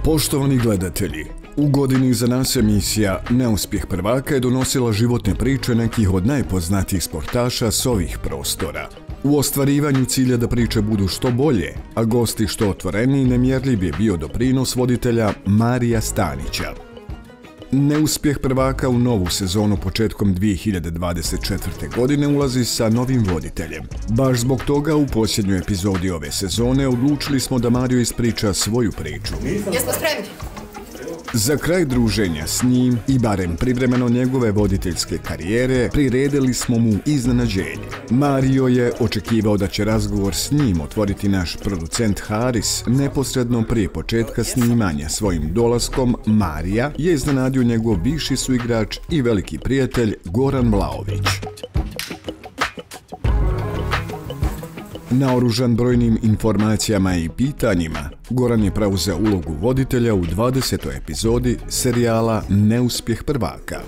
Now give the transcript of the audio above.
Poštovani gledatelji, u godini iza nas emisija Neuspjeh prvaka je donosila životne priče nekih od najpoznatijih sportaša s ovih prostora. U ostvarivanju cilja da priče budu što bolje, a gosti što otvoreniji, nemjerljiv je bio doprinos voditelja Marija Stanića. Neuspjeh prvaka u novu sezonu početkom 2024. godine ulazi sa novim voditeljem. Baš zbog toga u posljednjoj epizodi ove sezone odlučili smo da Mario ispriča svoju priču. Jesmo spremni? Za kraj druženja s njim i barem privremeno njegove voditeljske karijere priredili smo mu iznenađenje. Mario je očekivao da će razgovor s njim otvoriti naš producent Haris. Neposredno prije početka snimanja svojim dolaskom Marija je iznenadio njegov bivši suigrač i veliki prijatelj Goran Vlaović. Naoružan brojnim informacijama i pitanjima, Goran je preuzeo ulogu voditelja u 20. epizodi serijala Neuspjeh prvaka.